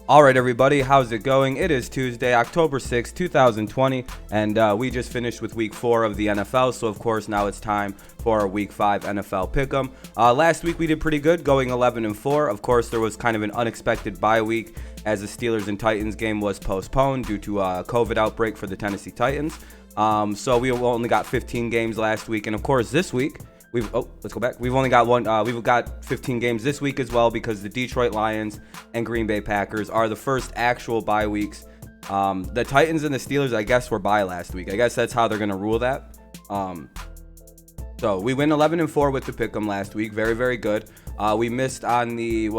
All right, everybody, how's it going? It is Tuesday, October 6th, 2020, and we just finished with Week 4 of the NFL, so of course now it's time for our Week 5 NFL Pick'em. Last week we did pretty good, going 11-4. Of course, there was kind of an unexpected bye week as the Steelers and Titans game was postponed due to a COVID outbreak for the Tennessee Titans. So we only got 15 games last week, and of course this week, let's go back. We've only got one. We've got 15 games this week as well because the Detroit Lions and Green Bay Packers are the first actual bye weeks. The Titans and the Steelers, I guess, were bye last week. I guess that's how they're gonna rule that. So we win 11-4 with the pick'em last week. Very, very good. We missed on the it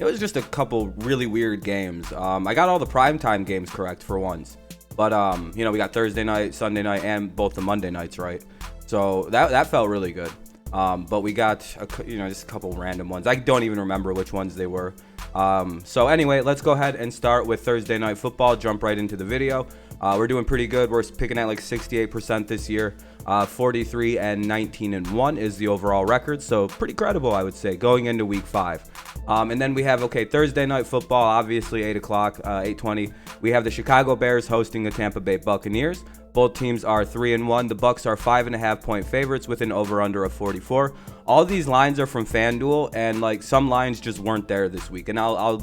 was just a couple really weird games. I got all the primetime games correct for once, but we got Thursday night, Sunday night, and both the Monday nights right. So that felt really good. But we got just a couple random ones. I don't even remember which ones they were. So anyway, let's go ahead and start with Thursday night football. Jump right into the video. We're doing pretty good. We're picking at like 68% this year. 43-19-1 is the overall record. So pretty credible, I would say, going into week 5. And then we have, Thursday night football, obviously 8 o'clock, 8:20. We have the Chicago Bears hosting the Tampa Bay Buccaneers. Both teams are 3-1. The Bucs are 5.5-point favorites with an over/under of 44. All these lines are from FanDuel, and like some lines just weren't there this week. And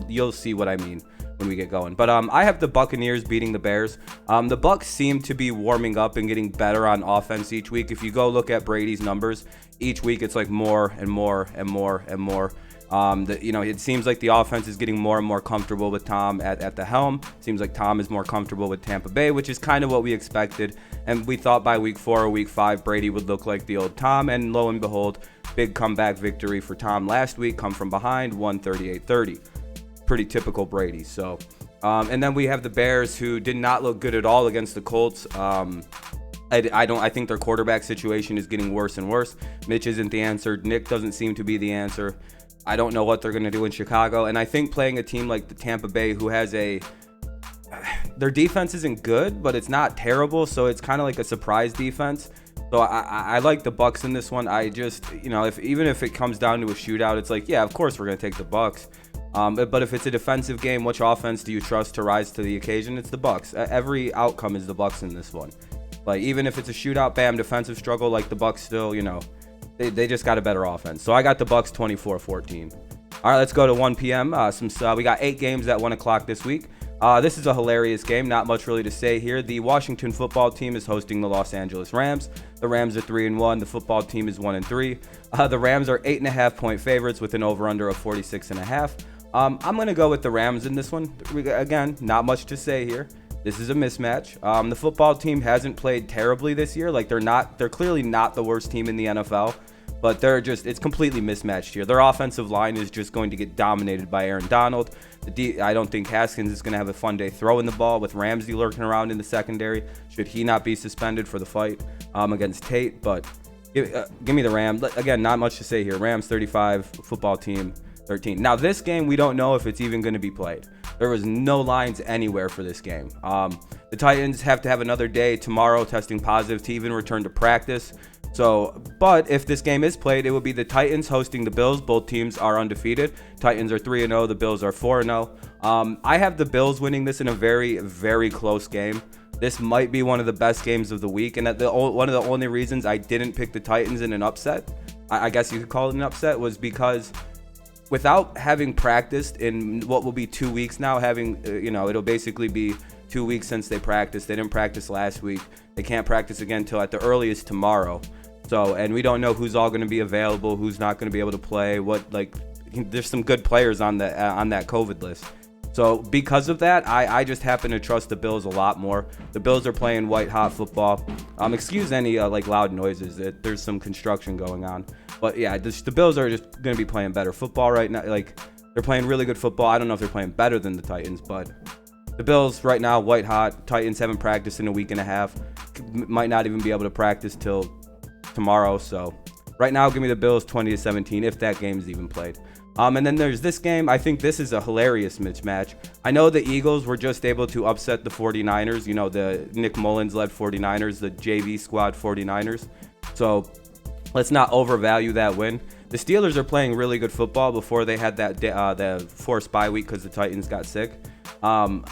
you'll see what I mean when we get going. But I have the Buccaneers beating the Bears. The Bucs seem to be warming up and getting better on offense each week. If you go look at Brady's numbers, each week it's like more and more and more and more. It seems like the offense is getting more and more comfortable with Tom at the helm. Seems like Tom is more comfortable with Tampa Bay, which is kind of what we expected. And we thought by week 4 or week 5, Brady would look like the old Tom. And lo and behold, big comeback victory for Tom last week. Come from behind, won 38-30. Pretty typical Brady. So, and then we have the Bears, who did not look good at all against the Colts. I think their quarterback situation is getting worse and worse. Mitch isn't the answer. Nick doesn't seem to be the answer. I don't know what they're going to do in Chicago. And I think playing a team like the Tampa Bay, who has their defense isn't good, but it's not terrible. So it's kind of like a surprise defense. So I like the Bucs in this one. I just, even if it comes down to a shootout, it's like, yeah, of course we're going to take the Bucs. But if it's a defensive game, which offense do you trust to rise to the occasion? It's the Bucs. Every outcome is the Bucs in this one. Like, even if it's a shootout, bam, defensive struggle, like the Bucs still, they just got a better offense. So I got the Bucs 24-14. All right, let's go to 1 p.m. We got 8 games at 1 o'clock this week. This is a hilarious game. Not much really to say here. The Washington football team is hosting the Los Angeles Rams. The Rams are 3-1. The football team is 1-3. The Rams are 8.5-point favorites with an over/under of 46.5. I'm going to go with the Rams in this one. Again, not much to say here. This is a mismatch. The football team hasn't played terribly this year. Like, they're clearly not the worst team in the NFL, but it's completely mismatched here. Their offensive line is just going to get dominated by Aaron Donald. I don't think Haskins is going to have a fun day throwing the ball with Ramsey lurking around in the secondary, should he not be suspended for the fight against Tate. But give me the Rams. Again, not much to say here. Rams 35, football team 13. Now, this game, we don't know if it's even going to be played. There was no lines anywhere for this game. The Titans have to have another day tomorrow testing positive to even return to practice. But if this game is played, it will be the Titans hosting the Bills. Both teams are undefeated. Titans are 3-0. The Bills are 4-0. I have the Bills winning this in a very, very close game. This might be one of the best games of the week. And one of the only reasons I didn't pick the Titans in an upset, I guess you could call it an upset, was because without having practiced in what will be 2 weeks now, it'll basically be 2 weeks since they practiced. They didn't practice last week. They can't practice again until at the earliest tomorrow. And we don't know who's all going to be available, who's not going to be able to play. There's some good players on that COVID list. So because of that, I just happen to trust the Bills a lot more. The Bills are playing white-hot football. Excuse any loud noises. There's some construction going on. But yeah, the Bills are just going to be playing better football right now. Like, they're playing really good football. I don't know if they're playing better than the Titans, but the Bills right now, white-hot. Titans haven't practiced in a week and a half. Might not even be able to practice till tomorrow. So right now, give me the Bills 20-17 if that game is even played. And then there's this game. I think this is a hilarious mismatch. I know the Eagles were just able to upset the 49ers, the Nick Mullins-led 49ers, the JV squad 49ers. So let's not overvalue that win. The Steelers are playing really good football before they had that the forced bye week because the Titans got sick. I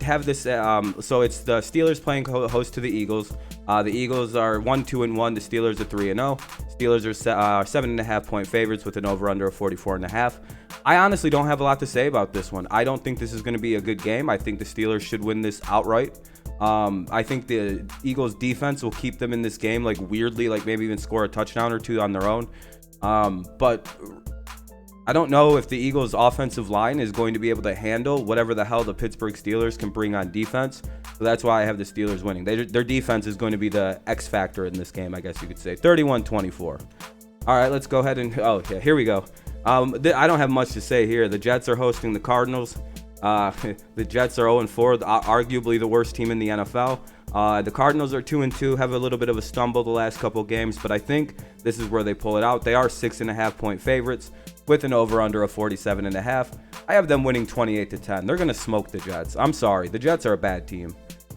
have this. So it's the Steelers playing host to the Eagles. The Eagles are 1-2-1. The Steelers are 3-0. Steelers are 7.5 point favorites with an over/under of 44.5. I honestly don't have a lot to say about this one. I don't think this is going to be a good game. I think the Steelers should win this outright. I think the Eagles defense will keep them in this game, like weirdly, like maybe even score a touchdown or two on their own. But I don't know if the Eagles offensive line is going to be able to handle whatever the hell the Pittsburgh Steelers can bring on defense. So that's why I have the Steelers winning. Their defense is going to be the X factor in this game, I guess you could say. 31-24. All right, let's go ahead and, oh yeah, here we go. I don't have much to say here. The Jets are hosting the Cardinals. The Jets are 0-4, arguably the worst team in the NFL. The Cardinals are 2-2, have a little bit of a stumble the last couple games, but I think this is where they pull it out. They are 6.5 point favorites with an over/under of 47.5. I have them winning 28-10. They're gonna smoke the Jets. I'm sorry, the Jets are a bad team.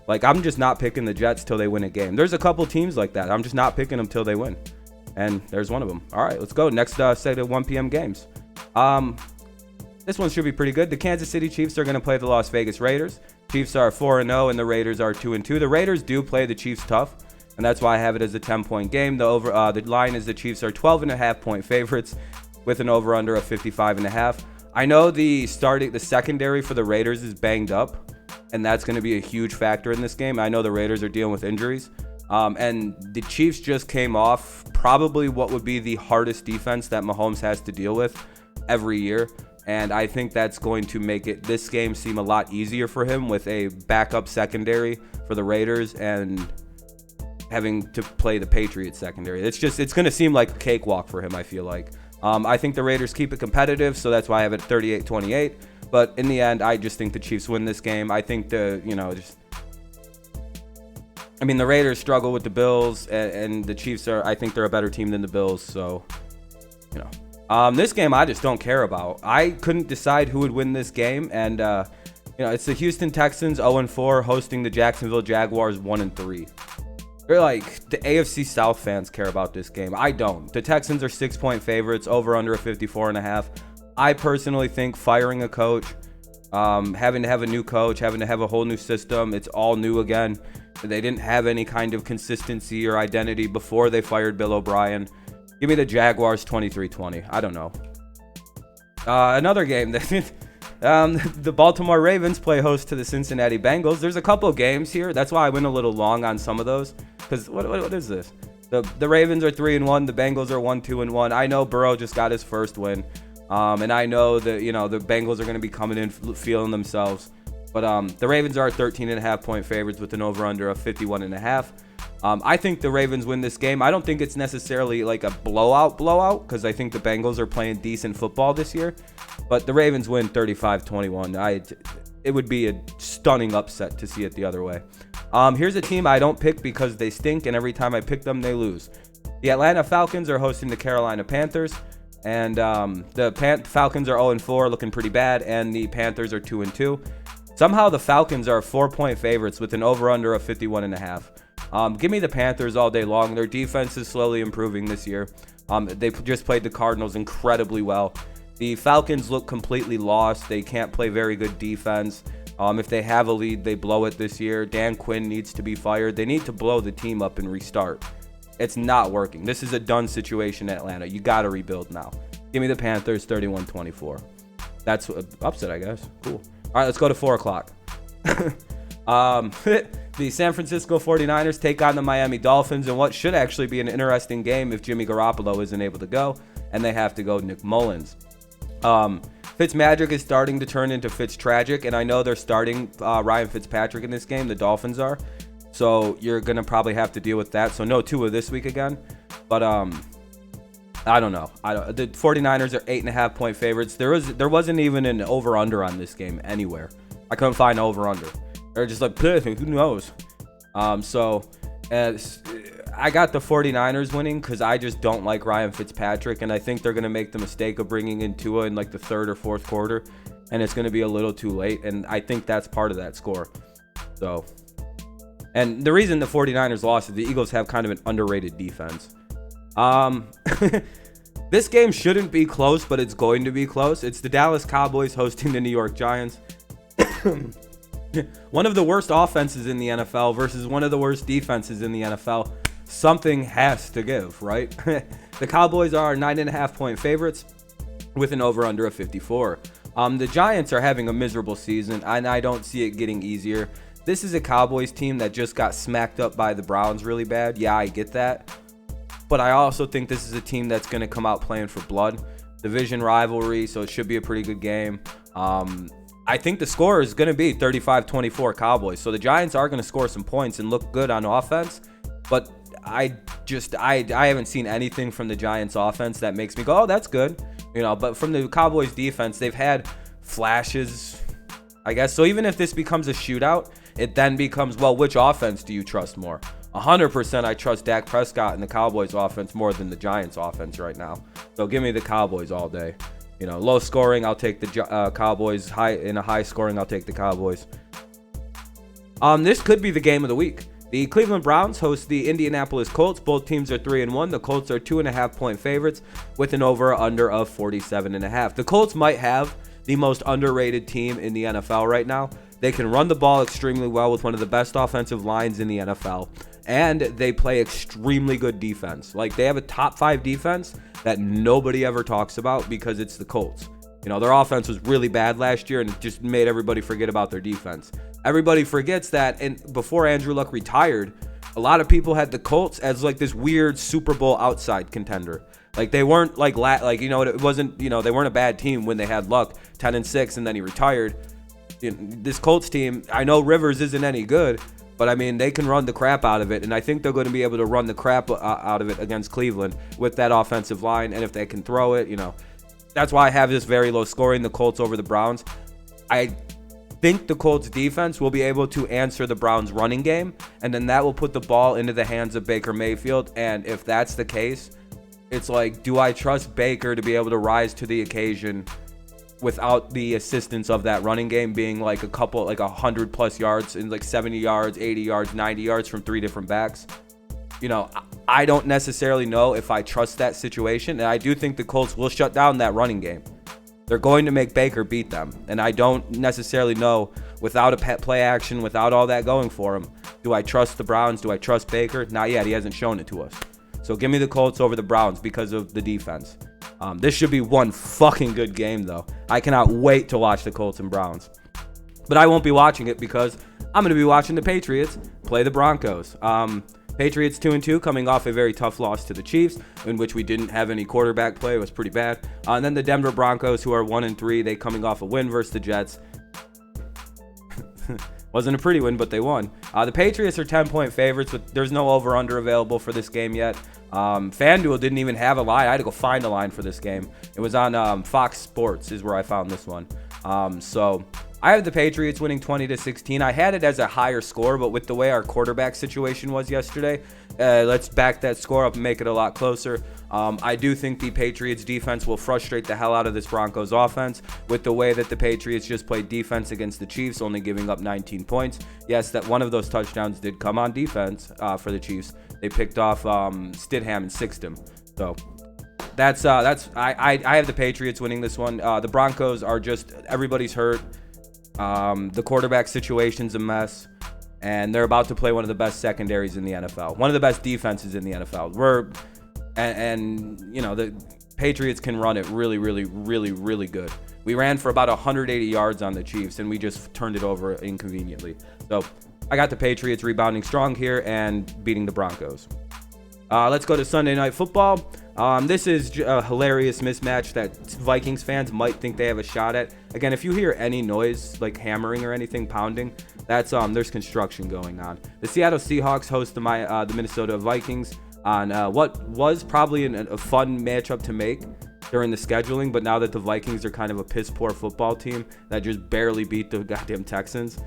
Like, I'm just not picking the Jets till they win a game. There's a couple teams like that. I'm just not picking them till they win, and there's one of them. All right, let's go next set of 1 p.m. games. This one should be pretty good. The Kansas City Chiefs are going to play the Las Vegas Raiders. Chiefs are 4-0 and the Raiders are 2-2. The Raiders do play the Chiefs tough, and that's why I have it as a 10-point game. The line is the Chiefs are 12.5 point favorites with an over/under of 55.5. I know the secondary for the Raiders is banged up, and that's going to be a huge factor in this game. I know the Raiders are dealing with injuries, and the Chiefs just came off probably what would be the hardest defense that Mahomes has to deal with every year. And I think that's going to make this game seem a lot easier for him with a backup secondary for the Raiders and having to play the Patriots secondary. It's going to seem like a cakewalk for him, I feel like. I think the Raiders keep it competitive, so that's why I have it 38-28. But in the end, I just think the Chiefs win this game. I think the Raiders struggle with the Bills, and the Chiefs I think they're a better team than the Bills, so, this game I just don't care about. I couldn't decide who would win this game, and it's the Houston Texans 0-4 hosting the Jacksonville Jaguars 1-3. They're like, the AFC South fans care about this game. I don't. The Texans are 6-point favorites, over/under of 54.5. I personally think firing a coach, having to have a new coach, having to have a whole new system, it's all new again. They didn't have any kind of consistency or identity before they fired Bill O'Brien. Give me the Jaguars 23-20. I don't know. Another game. The Baltimore Ravens play host to the Cincinnati Bengals. There's a couple of games here. That's why I went a little long on some of those. Because what is this? The Ravens are 3-1. The Bengals are 1-2-1. I know Burrow just got his first win. And I know that, the Bengals are going to be coming in feeling themselves. But the Ravens are 13.5 point favorites with an over/under of 51.5. I think the Ravens win this game. I don't think it's necessarily like a blowout, because I think the Bengals are playing decent football this year. But the Ravens win 35-21. It would be a stunning upset to see it the other way. Here's a team I don't pick because they stink, and every time I pick them, they lose. The Atlanta Falcons are hosting the Carolina Panthers, and the Falcons are 0-4, looking pretty bad, and the Panthers are 2-2. Somehow the Falcons are 4-point favorites with an over/under of 51.5. Give me the Panthers all day long. Their defense is slowly improving this year. They just played the Cardinals incredibly well. The Falcons look completely lost. They can't play very good defense. If they have a lead, they blow it this year. Dan Quinn needs to be fired. They need to blow the team up and restart. It's not working. This is a done situation in Atlanta. You got to rebuild now. Give me the Panthers 31-24. That's an upset, I guess. Cool. All right, let's go to 4 o'clock. The San Francisco 49ers take on the Miami Dolphins in what should actually be an interesting game if Jimmy Garoppolo isn't able to go, and they have to go Nick Mullins. Fitzmagic is starting to turn into Fitztragic, and I know they're starting Ryan Fitzpatrick in this game. The Dolphins are. So you're going to probably have to deal with that. So no Tua this week again. But I don't know. The 49ers are 8.5 point favorites. There wasn't even an over-under on this game anywhere. I couldn't find an over-under. They're just like, who knows? I got the 49ers winning because I just don't like Ryan Fitzpatrick, and I think they're going to make the mistake of bringing in Tua in like the third or fourth quarter, and it's going to be a little too late, and I think that's part of that score. And the reason the 49ers lost is the Eagles have kind of an underrated defense. This game shouldn't be close, but it's going to be close. It's the Dallas Cowboys hosting the New York Giants. One of the worst offenses in the NFL versus one of the worst defenses in the NFL. Something has to give, right? The Cowboys are 9.5-point favorites with an over-under of 54. The Giants are having a miserable season, and I don't see it getting easier. This is a Cowboys team that just got smacked up by the Browns really bad. Yeah, I get that. But I also think this is a team that's going to come out playing for blood. Division rivalry, so it should be a pretty good game. I think the score is going to be 35-24 Cowboys. So the Giants are going to score some points and look good on offense. But I haven't seen anything from the Giants offense that makes me go, oh, that's good. But from the Cowboys defense, they've had flashes, I guess. So even if this becomes a shootout, it then becomes, well, which offense do you trust more? 100% I trust Dak Prescott and the Cowboys offense more than the Giants offense right now. So give me the Cowboys all day. Low scoring, I'll take the Cowboys. High scoring, I'll take the Cowboys. This could be the game of the week. The Cleveland Browns host the Indianapolis Colts. Both teams are 3-1. The Colts are 2.5-point favorites with an over/under of 47.5. The Colts might have the most underrated team in the NFL right now. They can run the ball extremely well with one of the best offensive lines in the NFL. And they play extremely good defense. Like, they have a top 5 defense that nobody ever talks about because it's the Colts. Their offense was really bad last year, and it just made everybody forget about their defense. Everybody forgets that, and before Andrew Luck retired, a lot of people had the Colts as like this weird Super Bowl outside contender. Like, they weren't it wasn't, they weren't a bad team when they had Luck, 10-6, and then he retired. This Colts team, I know Rivers isn't any good, but I mean, they can run the crap out of it, and I think they're going to be able to run the crap out of it against Cleveland with that offensive line, and if they can throw it, that's why I have this very low scoring, the Colts over the Browns. I think the Colts defense will be able to answer the Browns running game, and then that will put the ball into the hands of Baker Mayfield, and if that's the case, it's like, do I trust Baker to be able to rise to the occasion without the assistance of that running game being like 100 plus yards and like 70 yards, 80 yards, 90 yards from 3 different backs? I don't necessarily know if I trust that situation, and I do think the Colts will shut down that running game. They're going to make Baker beat them, and I don't necessarily know, without a play action, without all that going for him, do I trust the Browns? Do I trust Baker? Not yet. He hasn't shown it to us. So give me the Colts over the Browns because of the defense. This should be one fucking good game, though. I cannot wait to watch the Colts and Browns. But I won't be watching it because I'm going to be watching the Patriots play the Broncos. Patriots 2-2, coming off a very tough loss to the Chiefs, in which we didn't have any quarterback play. It was pretty bad. And then the Denver Broncos, who are 1-3, they coming off a win versus the Jets. Wasn't a pretty win, but they won. The Patriots are 10-point favorites, but there's no over/under available for this game yet. FanDuel didn't even have a line. I had to go find a line for this game. It was on Fox Sports is where I found this one. So I have the Patriots winning 20-16. I had it as a higher score, but with the way our quarterback situation was yesterday, let's back that score up and make it a lot closer. I do think the Patriots defense will frustrate the hell out of this Broncos offense with the way that the Patriots just played defense against the Chiefs, only giving up 19 points. Yes, that one of those touchdowns did come on defense for the Chiefs. They picked off Stidham and sixed him. So I have the Patriots winning this one. The Broncos are just, everybody's hurt. The quarterback situation's a mess, and they're about to play one of the best secondaries in the NFL, one of the best defenses in the NFL. The Patriots can run it really, really, really, really good. We ran for about 180 yards on the Chiefs, and we just turned it over inconveniently. So I got the Patriots rebounding strong here and beating the Broncos. Let's go to Sunday Night Football. This is a hilarious mismatch that Vikings fans might think they have a shot at. Again, if you hear any noise like hammering or anything pounding, that's there's construction going on. The Seattle Seahawks host the Minnesota Vikings on what was probably a fun matchup to make during the scheduling, but now that the Vikings are kind of a piss poor football team that just barely beat the goddamn Texans,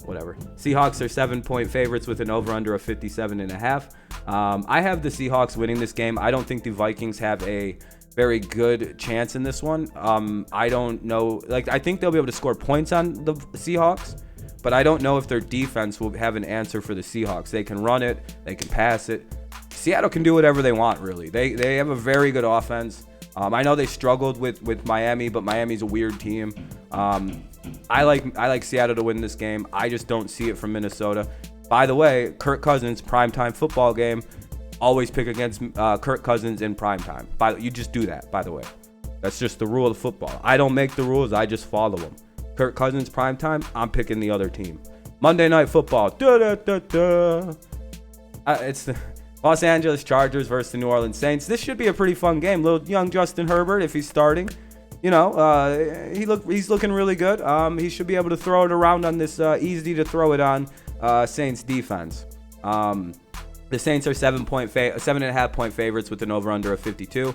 whatever. Seahawks are 7-point favorites with an over/under of 57.5. I have the Seahawks winning this game. I don't think the Vikings have a very good chance in this one. I don't know. I think they'll be able to score points on the Seahawks, but I don't know if their defense will have an answer for the Seahawks. They can run it. They can pass it. Seattle can do whatever they want, really. They have a very good offense. I know they struggled with Miami, but Miami's a weird team. I like Seattle to win this game. I just don't see it from Minnesota. By the way, Kirk Cousins, primetime football game. Always pick against Kirk Cousins in primetime. You just do that, by the way. That's just the rule of football. I don't make the rules. I just follow them. Kirk Cousins, primetime, I'm picking the other team. Monday Night Football. It's the Los Angeles Chargers versus the New Orleans Saints. This should be a pretty fun game. Little young Justin Herbert, if he's starting. He's looking really good. He should be able to throw it around on this easy to throw it on Saints defense. The Saints are 7.5 point favorites with an over/under of 52.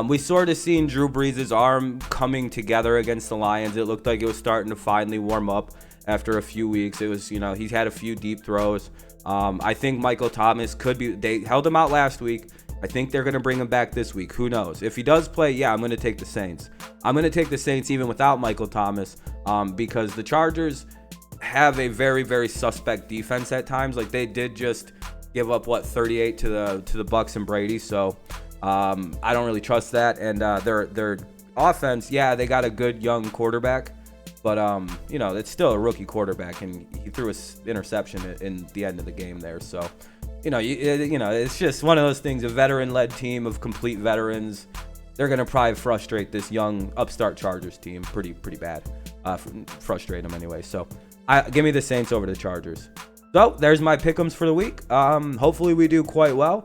We sort of seen Drew Brees' arm coming together against the Lions. It looked like it was starting to finally warm up after a few weeks. It was, he's had a few deep throws. I think Michael Thomas could be. They held him out last week. I think they're going to bring him back this week. Who knows? If he does play, yeah, I'm going to take the Saints. I'm going to take the Saints even without Michael Thomas because the Chargers have a very, very suspect defense at times. Like they did just give up 38 to the Bucs and Brady. So I don't really trust that. And their offense, yeah, they got a good young quarterback, but it's still a rookie quarterback, and he threw an interception in the end of the game there. So it's just one of those things. A veteran-led team of complete veterans, they're gonna probably frustrate this young upstart Chargers team pretty bad. Frustrate them anyway. So give me the Saints over the Chargers. So there's my pick'ems for the week. Hopefully we do quite well.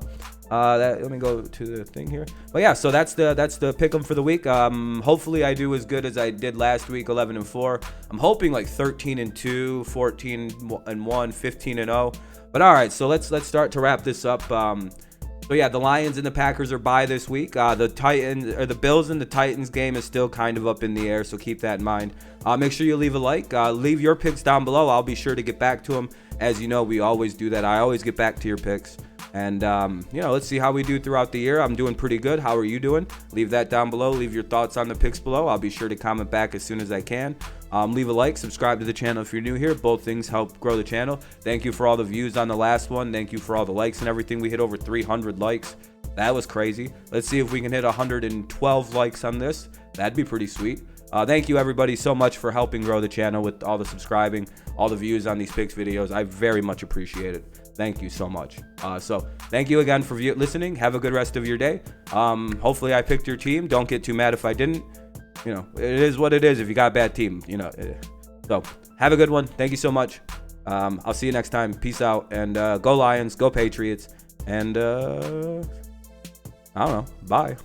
Let me go to the thing here. But yeah, so that's the pick'em for the week. Hopefully I do as good as I did last week, 11-4. I'm hoping like 13-2, 14-1, 15-0. But all right, so let's start to wrap this up. So yeah, the Lions and the Packers are bye this week. The Bills and the Titans game is still kind of up in the air, so keep that in mind. Make sure you leave a like. Leave your picks down below. I'll be sure to get back to them. As you know, we always do that. I always get back to your picks. And, let's see how we do throughout the year. I'm doing pretty good. How are you doing? Leave that down below. Leave your thoughts on the picks below. I'll be sure to comment back as soon as I can. Leave a like. Subscribe to the channel if you're new here. Both things help grow the channel. Thank you for all the views on the last one. Thank you for all the likes and everything. We hit over 300 likes. That was crazy. Let's see if we can hit 112 likes on this. That'd be pretty sweet. Thank you, everybody, so much for helping grow the channel with all the subscribing, all the views on these picks videos. I very much appreciate it. Thank you so much. So thank you again for listening. Have a good rest of your day. Hopefully I picked your team. Don't get too mad if I didn't. It is what it is if you got a bad team. So have a good one. Thank you so much. I'll see you next time. Peace out. And go Lions. Go Patriots. And I don't know. Bye.